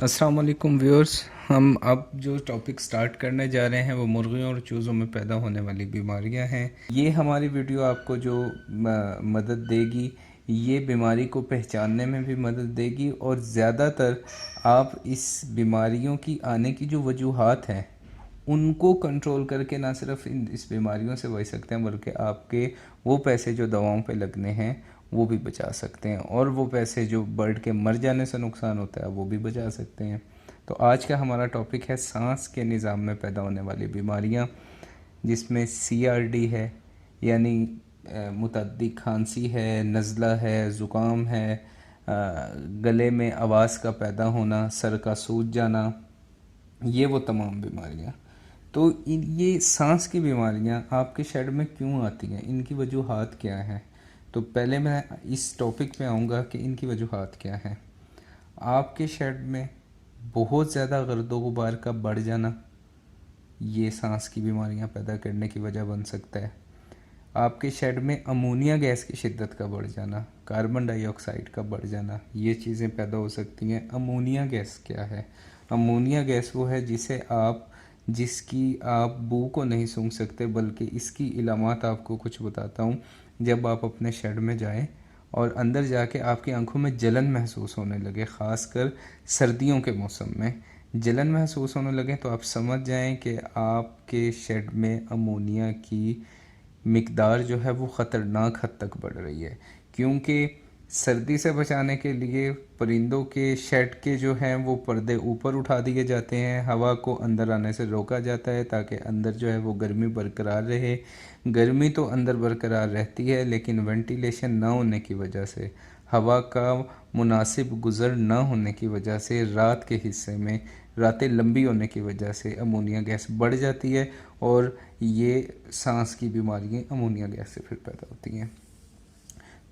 अस्सलाम वालेकुम व्यूअर्स। हम अब जो टॉपिक स्टार्ट करने जा रहे हैं वो मुर्गियों और चूज़ों में पैदा होने वाली बीमारियां हैं। ये हमारी वीडियो आपको जो मदद देगी, ये बीमारी को पहचानने में भी मदद देगी और ज़्यादातर आप इस बीमारियों की आने की जो वजूहात हैं उनको कंट्रोल करके ना सिर्फ इस बीमारियों से बच सकते हैं, बल्कि आपके वो पैसे जो दवाओं पे लगने हैं वो भी बचा सकते हैं, और वो पैसे जो बर्ड के मर जाने से नुकसान होता है वो भी बचा सकते हैं। तो आज का हमारा टॉपिक है सांस के निज़ाम में पैदा होने वाली बीमारियां, जिसमें CRD है, यानी मुतअद्दी खांसी है, नज़ला है, ज़ुकाम है, गले में आवाज़ का पैदा होना, सर का सूज जाना, ये वो तमाम बीमारियां। तो ये सांस की बीमारियां आपके शेड में क्यों आती हैं, इनकी वजूहात क्या हैं? तो पहले मैं इस टॉपिक पे आऊँगा कि इनकी वजूहात क्या हैं। आपके शेड में बहुत ज़्यादा गर्दो गुबार का बढ़ जाना, ये सांस की बीमारियां पैदा करने की वजह बन सकता है। आपके शेड में अमोनिया गैस की शिद्दत का बढ़ जाना, कार्बन डाइऑक्साइड का बढ़ जाना, ये चीज़ें पैदा हो सकती हैं। अमोनिया गैस क्या है? अमोनिया गैस वो है जिसकी आप बू को नहीं सूंघ सकते, बल्कि इसकी इलामात आपको कुछ बताता हूँ। जब आप अपने शेड में जाएं और अंदर जाके आपकी आंखों में जलन महसूस होने लगे, ख़ासकर सर्दियों के मौसम में जलन महसूस होने लगे, तो आप समझ जाएं कि आपके शेड में अमोनिया की मिकदार जो है वो ख़तरनाक हद तक बढ़ रही है। क्योंकि सर्दी से बचाने के लिए परिंदों के शेड के जो हैं वो पर्दे ऊपर उठा दिए जाते हैं, हवा को अंदर आने से रोका जाता है ताकि अंदर जो है वो गर्मी बरकरार रहे। गर्मी तो अंदर बरकरार रहती है, लेकिन वेंटिलेशन ना होने की वजह से, हवा का मुनासिब गुज़र ना होने की वजह से, रात के हिस्से में रातें लंबी होने की वजह से अमोनिया गैस बढ़ जाती है, और ये सांस की बीमारियाँ अमोनिया गैस से फिर पैदा होती हैं।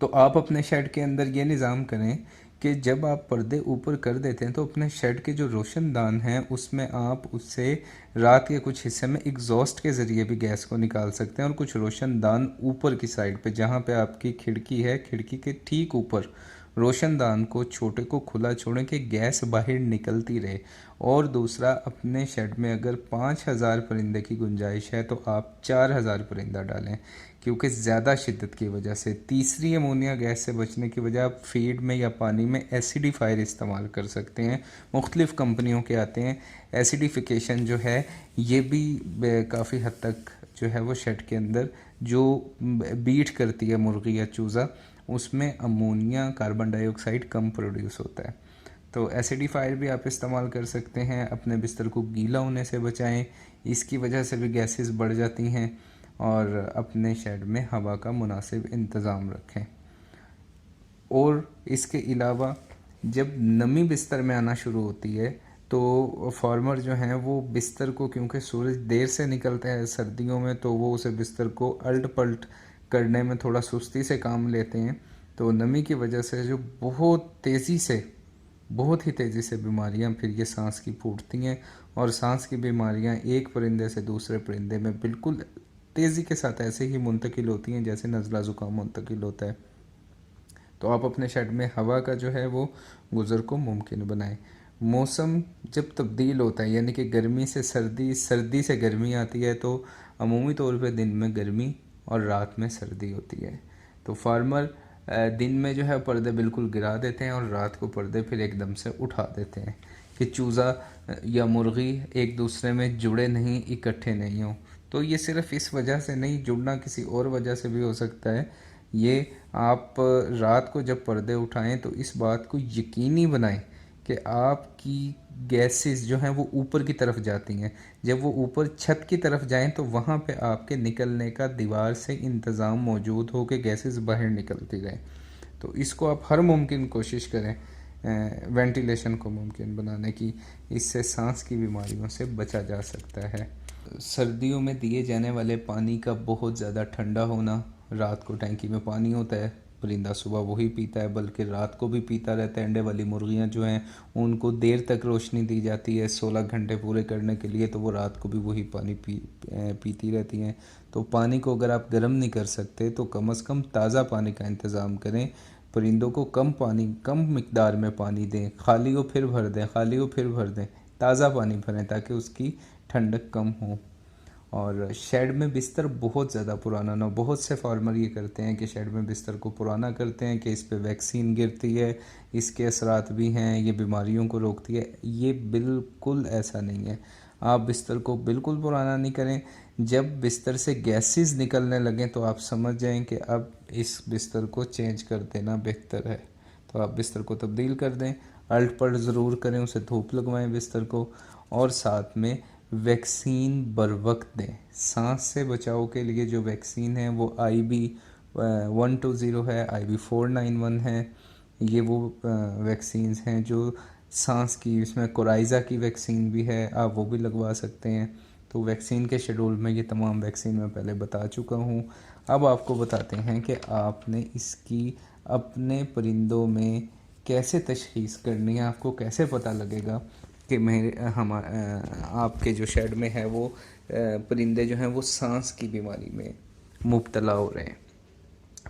तो आप अपने शेड के अंदर ये निज़ाम करें कि जब आप पर्दे ऊपर कर देते हैं तो अपने शेड के जो रोशनदान हैं उसमें आप उससे रात के कुछ हिस्से में एग्जॉस्ट के ज़रिए भी गैस को निकाल सकते हैं, और कुछ रोशनदान ऊपर की साइड पे, जहाँ पे आपकी खिड़की है, खिड़की के ठीक ऊपर रोशनदान को छोटे को खुला छोड़ें कि गैस बाहर निकलती रहे। और दूसरा, अपने शेड में अगर 5,000 परिंदे की गुंजाइश है तो आप 4,000 परिंदा डालें, क्योंकि ज़्यादा शिद्दत की वजह से। तीसरी, अमोनिया गैस से बचने की वजह आप फीड में या पानी में एसिडिफायर इस्तेमाल कर सकते हैं। मुख्तलिफ़ कंपनियों के आते हैं। एसिडिफिकेशन जो है ये भी काफ़ी हद तक जो है वो शेड के अंदर जो बीट करती है मुर्गी या चूज़ा, उसमें अमोनिया कार्बन डाइऑक्साइड कम प्रोड्यूस होता है। तो एसिडिफायर भी आप इस्तेमाल कर सकते हैं। अपने बिस्तर को गीला होने से बचाएं, इसकी वजह से भी गैसेस बढ़ जाती हैं। और अपने शेड में हवा का मुनासिब इंतज़ाम रखें। और इसके अलावा जब नमी बिस्तर में आना शुरू होती है तो फार्मर जो हैं वो बिस्तर को, क्योंकि सूरज देर से निकलता है सर्दियों में, तो वो उसे बिस्तर को अल्ट पल्ट करने में थोड़ा सुस्ती से काम लेते हैं। तो नमी की वजह से जो बहुत ही तेज़ी से बीमारियां फिर ये सांस की फूटती हैं, और सांस की बीमारियां एक परिंदे से दूसरे परिंदे में बिल्कुल तेज़ी के साथ ऐसे ही मुंतकिल होती हैं जैसे नज़ला ज़ुकाम मुंतकिल होता है। तो आप अपने शेड में हवा का जो है वो गुज़र को मुमकिन बनाएं। मौसम जब तब्दील होता है, यानी कि गर्मी से सर्दी, सर्दी से गर्मी आती है, तो अमूमी तौर पे दिन में गर्मी और रात में सर्दी होती है। तो फार्मर दिन में जो है पर्दे बिल्कुल गिरा देते हैं और रात को पर्दे फिर एकदम से उठा देते हैं कि चूज़ा या मुर्गी एक दूसरे में जुड़े नहीं, इकट्ठे नहीं हों। तो ये सिर्फ इस वजह से नहीं, जुड़ना किसी और वजह से भी हो सकता है। ये आप रात को जब पर्दे उठाएं तो इस बात को यकीनी बनाएं कि आपकी गैसेस जो हैं वो ऊपर की तरफ जाती हैं। जब वो ऊपर छत की तरफ जाएं तो वहाँ पे आपके निकलने का दीवार से इंतज़ाम मौजूद हो कि गैसेस बाहर निकलती रहें। तो इसको आप हर मुमकिन कोशिश करें वेंटिलेशन को मुमकिन बनाने की। इससे सांस की बीमारियों से बचा जा सकता है। सर्दियों में दिए जाने वाले पानी का बहुत ज़्यादा ठंडा होना, रात को टैंकी में पानी होता है, परिंदा सुबह वही पीता है, बल्कि रात को भी पीता रहता है। अंडे वाली मुर्गियां जो हैं उनको देर तक रोशनी दी जाती है 16 घंटे पूरे करने के लिए, तो वो रात को भी वही पानी पीती रहती हैं। तो पानी को अगर आप गर्म नहीं कर सकते तो कम से कम ताज़ा पानी का इंतज़ाम करें। परिंदों को कम मिकदार में पानी दें, खाली को फिर भर दें, खाली को फिर भर दें, ताज़ा पानी भरें ताकि उसकी ठंडक कम हो। और शेड में बिस्तर बहुत ज़्यादा पुराना ना हो। बहुत से फार्मर ये करते हैं कि शेड में बिस्तर को पुराना करते हैं कि इस पे वैक्सीन गिरती है, इसके असरात भी हैं, ये बीमारियों को रोकती है। ये बिल्कुल ऐसा नहीं है। आप बिस्तर को बिल्कुल पुराना नहीं करें। जब बिस्तर से गैसेस निकलने लगें तो आप समझ जाएं कि अब इस बिस्तर को चेंज कर देना बेहतर है। तो आप बिस्तर को तब्दील कर दें, अल्ट पल्ट ज़रूर करें, उसे धूप लगवाएं बिस्तर को, और साथ में वैक्सीन बर वक्त दें। सांस से बचाव के लिए जो वैक्सीन है वो IB 120 है, IB 491 है। ये वो वैक्सीन हैं जो सांस की, इसमें कोराइज़ा की वैक्सीन भी है, आप वो भी लगवा सकते हैं। तो वैक्सीन के शेड्यूल में ये तमाम वैक्सीन मैं पहले बता चुका हूँ। अब आपको बताते हैं कि आपने इसकी अपने परिंदों में कैसे तशख़ीस करनी है। आपको कैसे पता लगेगा कि आपके जो शेड में है वो परिंदे जो हैं वो सांस की बीमारी में मुब्तला हो रहे हैं।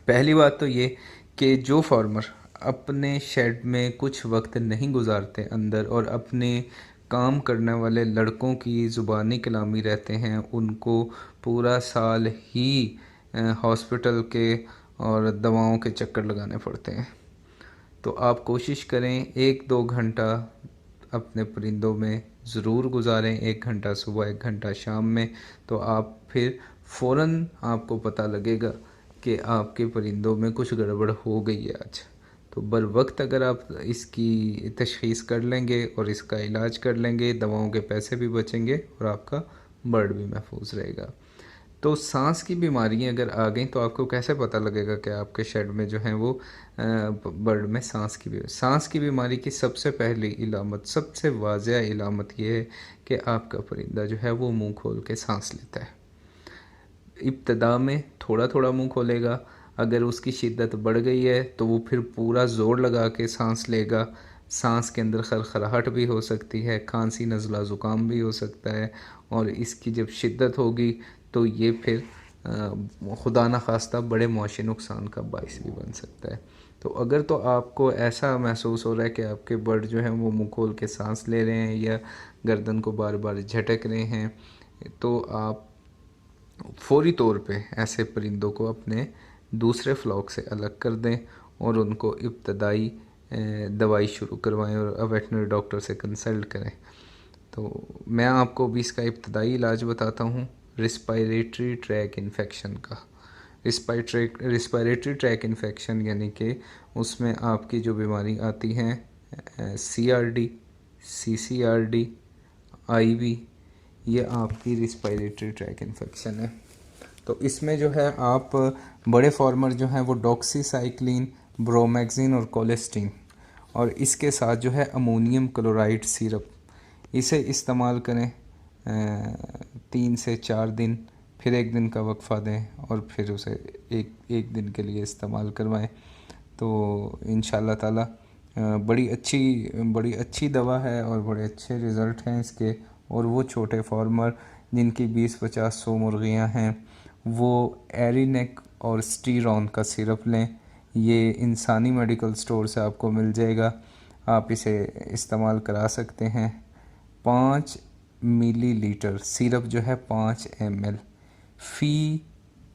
पहली बात तो ये कि जो फार्मर अपने शेड में कुछ वक्त नहीं गुजारते अंदर और अपने काम करने वाले लड़कों की ज़ुबानी कलामी रहते हैं, उनको पूरा साल ही हॉस्पिटल के और दवाओं के चक्कर लगाने पड़ते हैं। तो आप कोशिश करें 1-2 घंटा अपने परिंदों में ज़रूर गुजारें, 1 घंटा सुबह, 1 घंटा शाम में। तो आप फिर फ़ौरन आपको पता लगेगा कि आपके परिंदों में कुछ गड़बड़ हो गई है आज। तो बर वक्त अगर आप इसकी तशख़ीस कर लेंगे और इसका इलाज कर लेंगे, दवाओं के पैसे भी बचेंगे और आपका बर्ड भी महफूज रहेगा। तो सांस की बीमारियां अगर आ गई तो आपको कैसे पता लगेगा कि आपके शेड में जो है वो बर्ड में सांस की बीमारी की सबसे पहली इलामत, सबसे वाज़ह इलामत ये है कि आपका परिंदा जो है वो मुंह खोल के सांस लेता है। इब्तदा में थोड़ा थोड़ा मुंह खोलेगा, अगर उसकी शिद्दत बढ़ गई है तो वो फिर पूरा ज़ोर लगा के सांस लेगा। सांस के अंदर खरखराहट भी हो सकती है, खांसी नज़ला ज़ुकाम भी हो सकता है, और इसकी जब शिद्दत होगी तो ये फिर खुदा न खास्ता बड़े मुआशी नुकसान का बाइस भी बन सकता है। तो अगर तो आपको ऐसा महसूस हो रहा है कि आपके बर्ड जो हैं वो मुँह खोल के सांस ले रहे हैं या गर्दन को बार बार झटक रहे हैं, तो आप फौरी तौर पे ऐसे परिंदों को अपने दूसरे फ्लॉक से अलग कर दें और उनको इब्तदाई दवाई शुरू करवाएं और वेटनरी डॉक्टर से कंसल्ट करें। तो मैं आपको भी इसका इब्तदाई इलाज बताता हूँ, रिस्पायरेटरी ट्रैक इन्फेक्शन का। रिस्पायरेटरी ट्रैक इन्फेक्शन यानी कि उसमें आपकी जो बीमारी आती हैं CRD, CCRD, IB, ये आपकी रिस्पायरेटरी ट्रैक इन्फेक्शन है। तो इसमें जो है आप बड़े फार्मर जो हैं वो डॉक्सीसाइक्लिन, ब्रोमैक्सिन और कोलेस्टीन और इसके साथ जो है अमोनियम क्लोराइड सिरप, इसे इस्तेमाल करें 3 से 4 दिन, फिर 1 दिन का वक्फ़ा दें और फिर उसे एक दिन के लिए इस्तेमाल करवाएं। तो इंशाल्लाह ताला बड़ी अच्छी दवा है और बड़े अच्छे रिज़ल्ट हैं इसके। और वो छोटे फार्मर जिनकी 20-50-100 मुर्गियाँ हैं वो एरिनेक और स्टीरॉन का सिरप लें। ये इंसानी मेडिकल स्टोर से आपको मिल जाएगा, आप इसे इस्तेमाल करा सकते हैं। 5 मिलीलीटर सिरप जो है 5 ml फ़ी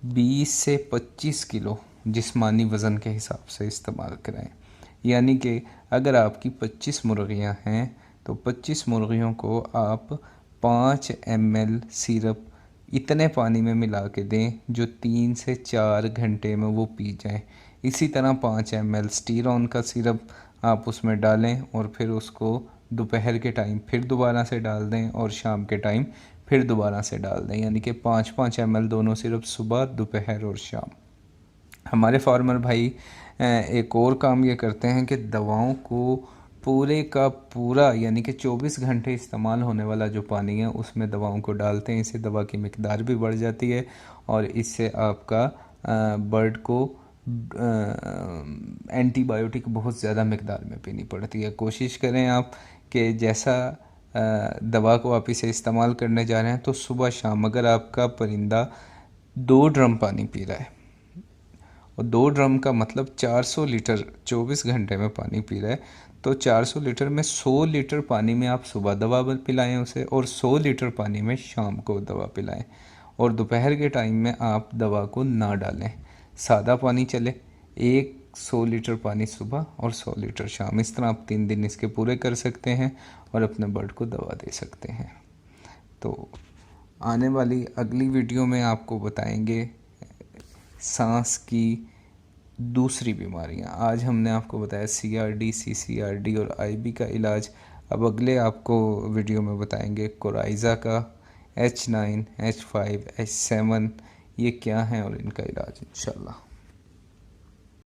20 से 25 किलो जिस्मानी वज़न के हिसाब से इस्तेमाल करें। यानी कि अगर आपकी 25 मुर्गियाँ हैं तो 25 मुर्गियों को आप 5 ml सिरप इतने पानी में मिला के दें जो 3 से 4 घंटे में वो पी जाएं। इसी तरह 5 ml स्टीरॉन का सिरप आप उसमें डालें और फिर उसको दोपहर के टाइम फिर दोबारा से डाल दें और शाम के टाइम फिर दोबारा से डाल दें। यानी कि 5-5 ml दोनों सिरप सुबह, दोपहर और शाम। हमारे फार्मर भाई एक और काम ये करते हैं कि दवाओं को पूरे का पूरा यानी कि 24 घंटे इस्तेमाल होने वाला जो पानी है उसमें दवाओं को डालते हैं। इससे दवा की मिकदार भी बढ़ जाती है और इससे आपका बर्ड को एंटीबायोटिक बहुत ज़्यादा मिकदार में पीनी पड़ती है। कोशिश करें आप कि जैसा दवा को आप इसे इस्तेमाल करने जा रहे हैं तो सुबह शाम अगर आपका परिंदा 2 ड्रम पानी पी रहा है और 2 ड्रम का मतलब 400 लीटर 24 घंटे में पानी पी रहा है। तो 400 लीटर में 100 लीटर पानी में आप सुबह दवा पिलाएं उसे, और 100 लीटर पानी में शाम को दवा पिलाएं। और दोपहर के टाइम में आप दवा को ना डालें, सादा पानी चले। 100 लीटर पानी सुबह और 100 लीटर शाम, इस तरह आप 3 दिन इसके पूरे कर सकते हैं और अपने बर्ड को दवा दे सकते हैं। तो आने वाली अगली वीडियो में आपको बताएंगे सांस की दूसरी बीमारियां। आज हमने आपको बताया CRD, CCRD और IB का इलाज। अब अगले आपको वीडियो में बताएंगे कोराइज़ा का, H9, H5, H7 ये क्या हैं और इनका इलाज इंशाल्लाह।